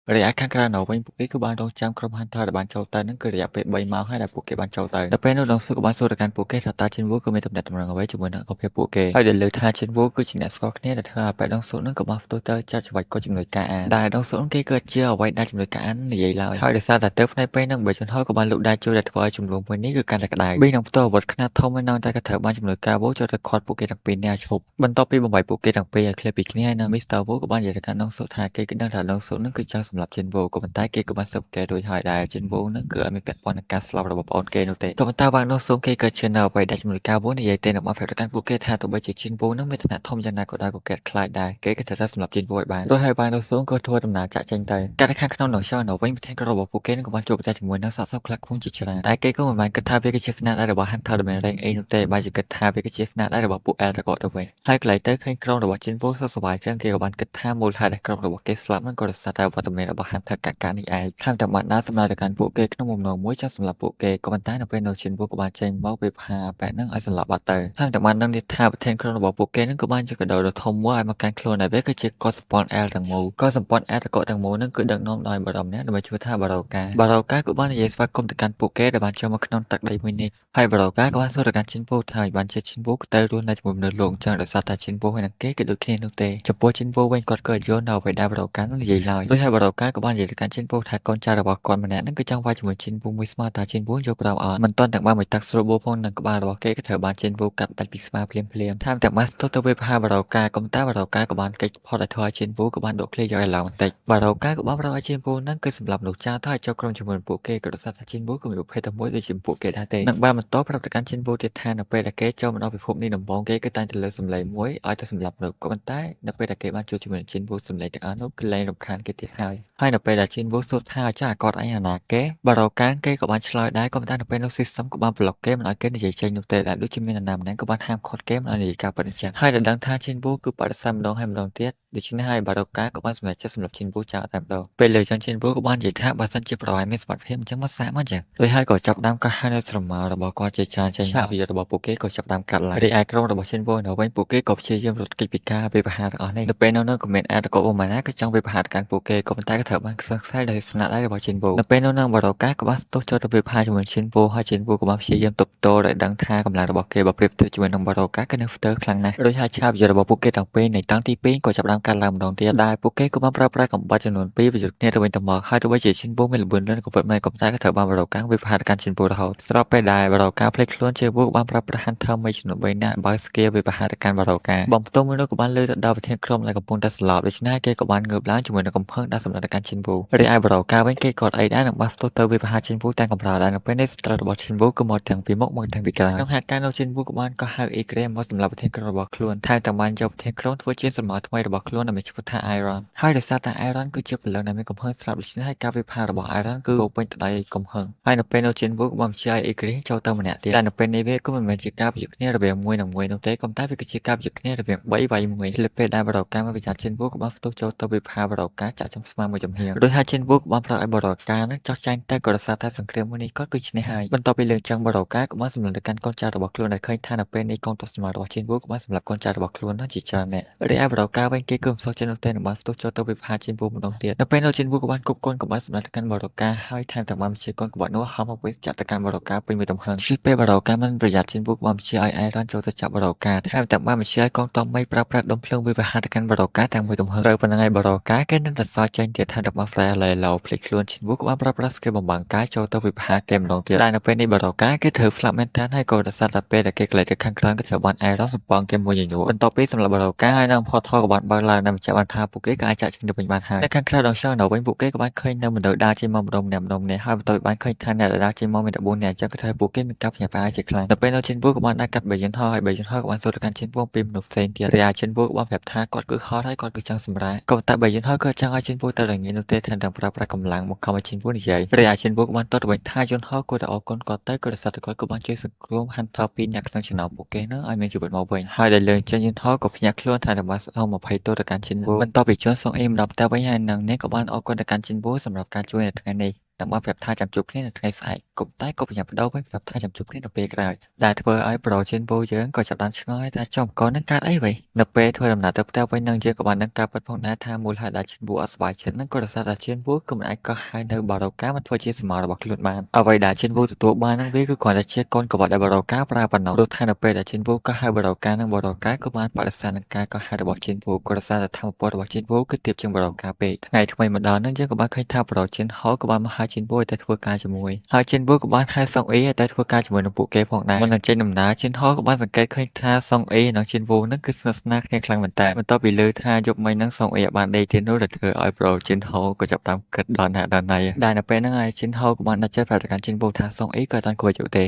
ระยะខាងក្រៅនោះវិញពួកគេគឺបានរងចាំក្រុម Hunter ដែលបានចូលទៅហ្នឹងគឺរយៈពេល3ម៉ោងហើយដែលពួកគេបានចូលទៅនៅពេលនោះដងស៊ូក៏បានសួរទៅកាន់ពួកគេថាតើ Jinwoo គឺមានទំនាក់ទំនងអ្វីជាមួយនឹងអង្គភាពពួកគេហើយដែលលើថា Jinwoo គឺជាអ្នកស្គាល់គ្នាដែលធ្វើឲ្យបែដងស៊ូហ្នឹងក៏បានផ្ទុះទៅចាត់ច្រវាច់កុជំនួយការអានដែលដងស៊ូគេក៏ជាអ្វីដែលជំនួយការអាននិយាយឡើយហើយដោយសារតែទៅផ្នែកពេលហ្នឹងបើជនហោក៏បានលូកដៃជួយដែលធ្វើឲ្យចំនួនមួយនេះគឺកាន់តែក្តៅប៊ីនឹងផ្ទុះអាវុធខ្នាតធំហើយនៅតែក៏ត្រូវបានជំនួយការវោចូលទៅខាត់ពួកគេទាំងពីរនាក់ឈប់បន្ទាប់ពីបំបីពួកគេទាំងពីរឲ្យឃ្លាតពីគ្នាហើយនៅ Mr. Wu ក៏បាននិយាយទៅកាន់ដងស៊ូថាគេគិតដឹងថាដងស៊ូហ្នឹងគឺចង់សម្លាប់ Jinwoo ក៏ប៉ុន្តែគេក៏បានស៊ើបអង្កេតរួចហើយដែល Jinwoo ហ្នឹងគឺអត់មានពាក់ព័ន្ធនឹងការស្លាប់របស់ប្អូនគេនោះទេក៏ប៉ុន្តែវាងនោះស៊ូគេក៏ជឿនៅអ្វីដែលជំនួយការវោនិយាយទេនៅបានប្រាប់ទៅកាន់ពួកគេថាទោះបីជា Jinwoo ហ្នឹងមានឋានៈធំយ៉ាងណាក៏ដោយក៏គេខ្លាចដែរគេក៏ត្រូវតែសម្លាប់ Jinwoo ឲ្យបានរួចហើយវាងនោះស៊ូក៏ធ្វើដំណើរចាក់ចេញទៅកាលនៅខាងក្នុងនោះចោលនៅវិញប្រធានក្រុមរបស់ពួកគេនឹងក៏បានជួបប្រទះជាមួយនឹងសាកសពខ្លះខ្ពងជាច្រើនតែគេក៏មិនបានគិតថាវាគឺជាស្នាដៃរបស់ Hunter ដែលមានរែងអីនោះទេបើជាគិតថាវាគឺជាស្នាដៃរបស់ពួក Eldragoss ទៅវិញហើយកន្លែងទៅឃើញក្រុមរបស់ Jinwoo សុខសប្បាយចឹងគេក៏បានគិតថាមូលហេតុដែលក្រុមរបស់គេស្លាប់ហ្នឹងក៏ដោយសារតែវត្តមានរបស់ Hunter កាកានេះឯងខាងតែបានដើរសម្រាប់ទៅកាន់ពួកគេក្នុងបំណងមួយចង់សម្លាប់ពួកគេក៏ប៉ុន្តែនៅពេលនោះ Jinwoo ក៏បានចេញមកវាផាបែកហ្នឹងឲ្យសម្លាប់បាត់ទៅខាងតែបានដឹងថាប្រធានក្រុមរបស់ពួកគេហ្នឹងក៏បានជាកដោដ៏ធំមួយឲ្យមកកាន់ខ្លួនហើយវាគឺជាកុសសម្ព័ន្ធ L ទាំងមូលកុសសម្ព័ន្ធ Eldragoss ទាំងមូលហ្នឹងគឺដឹកនាំដោយបារម្ភម្នាក់ដើម្បីជួយថាបារ៉ូកាក៏បាននិយាយស្វាគមន៍ទៅកាន់ពួកគេដែលបានចូលមកក្នុងទឹកដីមួយនេះហើយបារ៉ូកាក៏បានសួរទៅកាន់ Jinwoo ថាបានជា Jinwoo ទៅរស់នៅជាមួយមនុស្សលោកអញ្ចឹងដោយសារតែ Jinwoo ហើយនឹងគេគឺដូចគ្នានោះទេចំពោះ Jinwoo វិញគាត់ក៏យល់នៅអ្វីដែលបារ៉ូកានឹងនិយាយឡើយដូចហើយបារ៉ូកាក៏បាននិយាយទៅកាន់ Jinwoo ថាកូនចៅរបស់គាត់ម្នាក់ហ្នឹងគឺចង់វាយជាមួយ Jinwoo មួយស្មើតែ Jinwoo យល់ព្រមអត់មិនទាន់ទាំងបានមួយតាក់ស្រួលបួលផងនឹងក្បាលរបស់គេក៏ត្រូវបាន Jinwoo កាត់ដាច់ពីស្មាភ្លាមថែមទាំងបានស្ទុះទៅវាប្រហារបារ៉ូកាក៏តែបារ៉ូកាក៏បានកិច្ចផុតឲ្យធ្វើឲ្យ Jinwoo ក៏បានដកឃ្លាយកឲ្យឡើងបន្តិចបារ៉ូកាក៏បានប្រោសឲ្យ Jinwoo ហ្នឹងគឺសម្រាប់លោកចៅទៅឲ្យចូលក្រុមជាមួយពួកគេក៏ដោយសារថា Jinwoo ក៏មានប្រភេទតែមួយដូចជាពួកគេដែរទេនឹងបានបន្តប្រាប់ទៅកាន់ Jinwoo ទៀតថានៅពេលដែលគេចូលមកដល់ពិភពនេះដំបូងគេគឺតែងតែលើកសម្លេងមួយឲ្យទៅសម្រាប់មនុស្សក៏ប៉ុន្តែនៅពេលដែលគេបានជួបជាមួយនឹង Jinwoo សម្លេងទាំងអស់នោះគឺលែងរំខានគេទៀតហើយនៅពេលដែល Jinwoo សួរថាចាអាគាត់អញអាណាគេបារ៉ូកាគេក៏បានឆ្លើយដែរក៏ប៉ុន្តែនៅពេលនោះ System ក៏បានប្លុកគេមិនឲ្យគេនិយាយចេញនោះទេដែលដូចជាមាននរណាម្នាក់ក៏បានហាមឃាត់គេមិនឲ្យនិយាយការពិតអញ្ចឹងហើយដែលដឹងថា Jinwoo គឺបដិសេធម្ដងហើយម្ដងទៀតដូច្នេះហើយបារ៉ូកាក៏បានសម្រេចចិត្តសម្រាប់ Jinwoo ចោលតែម្ដងពេលលើចឹង Jinwoo ក៏បាននិយាយថាបើសិនជាប្រហែលមានសមត្ថភាពអញ្ចឹងមកសាកមកអញ្ចឹងដោយហើយក៏ចាប់ផ្ដើមក៏ហៅនៅស្រមោលរបស់គាត់ជាច្រើនចេញឆាកវិទ្យារបស់ពួកគេក៏ចាប់ផ្ដើមកាត់ឡើងរីឯក្រុមរបស់ Jinwoo នៅវិញពួកគេក៏ព្យាយាមរត់គេចពីការវាយប្រហារទាំងអស់នេះនៅពេលនោះក៏មានអាតកោបម៉ាណាក៏ចង់វាយប្រហារទៅកាន់ពួកគេក៏ប៉ុន្តែក៏ត្រូវបានខ្សឹងខ្សែដោយស្នាដៃរបស់ Jinwoo នៅពេលនោះបារ៉ូកាក៏បានស្ទុះចូលទៅវាយប្រហារជាមួយ Jinwoo ហើយ Jinwoo ក៏បានព្យាយាមទប់ទល់ដោយដឹងថាកម្លាំងរបស់គេបើប្រៀបធៀបជាមួយនឹងបារ៉ូកាគឺនៅស្ទើរខ្លាំងណាស់ដោយហើយឆាកវិទ្យារបស់ពួកគេទាំងពីរនៃតង់ទី2ក៏ចាប់ផ្ដើមកាត់ឡើងម្ដងទៀតដែលពួកគេក៏បានប្រើប្រាស់កំបិតចំនួន2ប្រយុទ្ធគ្នាទៅវិញទៅមកហើយទោះបីជា Jinwoo មានល្បឿនលឿនក៏ពិតមែនក៏ប៉ុន្តែក៏ត្រូវបានបារ៉ូកាវាយប្រហារទៅកាន់ Jinwoo រហូតស្របពេលដែលបារ៉ូកាភ្លេចខ្លួន Jinwoo ក៏បានប្រើប្រាស់ Hunter មេចំនួន3នាក់បើកស្គៀវាយប្រហារទៅកាន់បារ៉ូកាបំផ្ទុះមួយនោះក៏បានលើទៅដល់ប្រធានក្រុមដែលកំពុងតែស្លាប់ដូច្នេះគេក៏បានងើបឡើងជាមួយនឹងកំផឹងដែលសម្រាប់ទៅកាន់ Jinwoo រីឯបារ៉ូកាវិញគេក៏អីដែរនឹងបានស្ទុះទៅវាយប្រហារ Jinwoo ទាំងកំប្រោដែរនៅពេលនេះសត្រូវរបស់ Jinwoo គឺមកទាំងពីមុខមកទាំងពីក្រោយក្នុងហេតុការណ៍នោះ Jinwoo ក៏បានក៏ហៅអ៊ីក្រេមកសម្រាប់ប្រធានក្រុមរបស់ខ្លួនថែមទាំងបានយកប្រធានក្រុមធ្វើជាស្រមោលថ្មីរបស់ខ្លួនដែលមានឈ្មោះថា Iron ហើយដោយសារតែ Iron គឺជាព្រលឹងដែលមានកំហឹងស្លាប់ដូច្នេះហើយការវាយប្រហាររបស់ Iron គឺពោពេញទៅដោយកំហឹងហើយនៅពេលនោះ Jinwoo ក៏បានបញ្ជាឲ្យអ៊ីក្រេចូលទៅម្នាក់ទៀតតែនៅពេលនេះវាក៏មិនមែនជាការប្រយុទ្ធគ្នារវាងមួយនឹងមួយនោះទេក៏តែវាគឺជាការប្រយុទ្ធគ្នារវាង3វាយ1លើពេលដែលបារ៉ូកាមកវិចារ Jinwoo ក៏បានផ្ទុះចូលទៅវាយប្រហារបារ៉ូកាចាក់ចំស្មាមួយចំហៀងដោយហើយ Jinwoo ក៏បានប្រាប់ឲ្យបារ៉ូកានឹងចោះចាញ់ទៅក៏ដោយសារតែសង្គ្រាមមួយនេះគាត់គឺឈ្នះហើយបន្ទាប់ពីលើកចឹងបារ៉ូកាក៏បានសម្លឹងទៅកាន់កូនចៅរបស់ខ្លួនដែលឃើញថានៅពេលនេះកូនទស្សនៈរបស់ Jinwoo ក៏បានសម្លាប់កូនចៅរបស់ខ្លួននោះជាច្រើនអ្នករីឯបារ៉ូកាវិញគេគឺមិនសូវចេះនោះទេនឹងបានផ្ទុះចូលទៅវាយប្រហារ Jinwoo ម្ដងទៀតនៅពេលនោះ Jinwoo ក៏បានគប់កូនក្បាច់សម្រាប់ទៅកាន់បារ៉ូកាហើយថែមទាំងបានបញ្ជាកូនក្បាច់នោះហោះមកវាយចាក់ទៅកាន់បារ៉ូកាពេញមួយទំហឹងពេលបារ៉ូកាមិនប្រយ័ត្ន Jinwoo ក៏បានបញ្ជាឲ្យ Iron ចូលទៅចាប់បារ៉ូកាថែមទាំងបានបញ្ជាឲ្យកងទ័ពមីប្រើប្រាស់ដុំភ្លើងវាយប្រហារទៅកាន់បារ៉ូកាទាំងមួយទំហឹងត្រូវប៉ុណ្ណឹងហើយបារ៉ូកាគេនឹងតែសល់ចេញទៀតថាដល់បាន Flare ឡេឡូភ្លេចខ្លួន Jinwoo ក៏បានប្រើប្រាស់ skill បំបាំងកាយចូលទៅវាយប្រហារគេម្ដងទៀតតែនៅពេលនេះបារ៉ូកាគេធ្វើ flap មែនតើហើយក៏ដោយសារតែពេលដែលគេក្លែងទៅខាងក្រោមក៏ត្រូវបាន Iron សម្ពងគេមួយញញួរបន្ទាប់ពីសម្រាប់បារ៉ូកាហើយនឹង portal ក៏បានបើកឡើងដែលបញ្ជាក់បានថាពួកគេក៏អាចចាក់ចេញទៅវិញបានហើយនៅខាងក្រៅដងရှောင်းនៅវិញពួកគេក៏បានឃើញនៅមនុស្សដើរចេញមកម្ដងម្នាក់ហើយបន្ទាប់ពីបានឃើញថាអ្នកដែលដើរចេញមកមាន14នាក់អញ្ចឹងក៏ធ្វើឲ្យពួកគេមានការភ្ញាក់ផ្អើលជាខ្លាំងនៅពេលនោះ Jinwoo ក៏បានដើរកាត់បីយន្តហោះហើយបីយន្តហោះក៏បានសួរទៅកាន់ Jinwoo ពីមនុស្សផ្សេងទៀតរីឯ Jinwoo ក៏បានប្រាប់ថាគាត់គឺហត់ហើយគាត់គឺចង់សម្រាកក៏តែបីយន្តហោះក៏ចង់ឲ្យ Jinwoo ទៅរងានោះទេថែមទាំងប្រើប្រាស់កម្លាំងមកខំឲ្យ Jinwoo និយាយរីឯ Jinwoo ក៏បានតតទៅវិញថាយន្តហោះគួរតែអរគុណគាត់ទៅក៏ដោយសារតែគាត់ក៏បានជួយសង្គ្រោះ Hunter ពីរនាក់ក្នុងចំណោមពួកគេនោះឲ្យមានជីវិតមកវិញហើយដែលលើចេញយន្តហោះក៏ភ្ញាក់ខ្លួនថានឹងបានសុំ20ទោសទៅកាន់ Jinwoo បន្ទាប់ពីជន់សងអ៊ីមដល់ផ្ទះវិញហើយនឹងនេះក៏បានអរគុណទៅកាន់ Jinwoo សម្រាប់ការជួយនៅថ្ងៃនេះ នឹងបានប្រាប់ថាចាំជួបគ្នានៅថ្ងៃស្អែកក៏តែក៏ប្រញាប់បដោវិញប្រាប់ថាចាំជួបគ្នានៅពេលក្រោយដែលធ្វើឲ្យប្រូជិនវូយើងក៏ចាប់បានឆ្ងល់ថាចំកនឹងកើតអីវិញនៅពេលធ្វើដំណើរទៅផ្ទះវិញនឹងយើងក៏បានដឹងការពិតផងដែរថាមូលហេតុដែលជិនវូអត់សប្បាយចិត្តនឹងក៏ដោយសារតែជិនវូគឺមិនអាចកោះហៅនៅបារ៉ូកាមកធ្វើជាសមររបស់ខ្លួនបានអ្វីដែលជិនវូទទួលបាននឹងវាគឺគ្រាន់តែជាកូនកង្វក់ដែលបារ៉ូកាប្រើប៉ុណ្ណោះព្រោះថានៅពេលដែលជិនវូកោះហៅបារ៉ូកានឹងបារ៉ូកាក៏បានបដិសេធនឹងការកោះហៅរបស់ជិនវូក៏ដោយសារតែធម៌ពលរបស់ជិនវូគឺទាបជាងបារ៉ូកាពេកថ្ងៃថ្មីមកដល់នឹងយើងក៏បានឃើញថាប្រូជិនហោក៏បានមកហៅជិនវូឲ្យទៅធ្វើការជាមួយហើយជិនវូក៏បានហៅសុងអ៊ីឲ្យទៅធ្វើការជាមួយនឹងពួកគេផងដែរមុននឹងចេញដំណើរជិនហោក៏បានសង្កេតឃើញថាសុងអ៊ីនិងជិនវូនឹងគឺស្និទ្ធស្នាលគ្នាខ្លាំងមែនតើបន្ទាប់ពីលើថាយប់មិញនឹងសុងអ៊ីបានដេកទៀតនោះដែលធ្វើឲ្យប្រូជិនហោក៏ចាប់តាមគិតដល់ណាដល់ណីដែលនៅពេលហ្នឹងហើយជិនហោក៏បានដាក់ចិត្តប្រាប់ទៅកាន់ជិនវូថាសុងអ៊ីក៏អត់ទាន់គួរជូទេ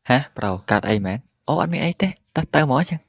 ហាប្រូកាត់អីមែនអូអត់មានអីទេតើទៅហ្មងចឹង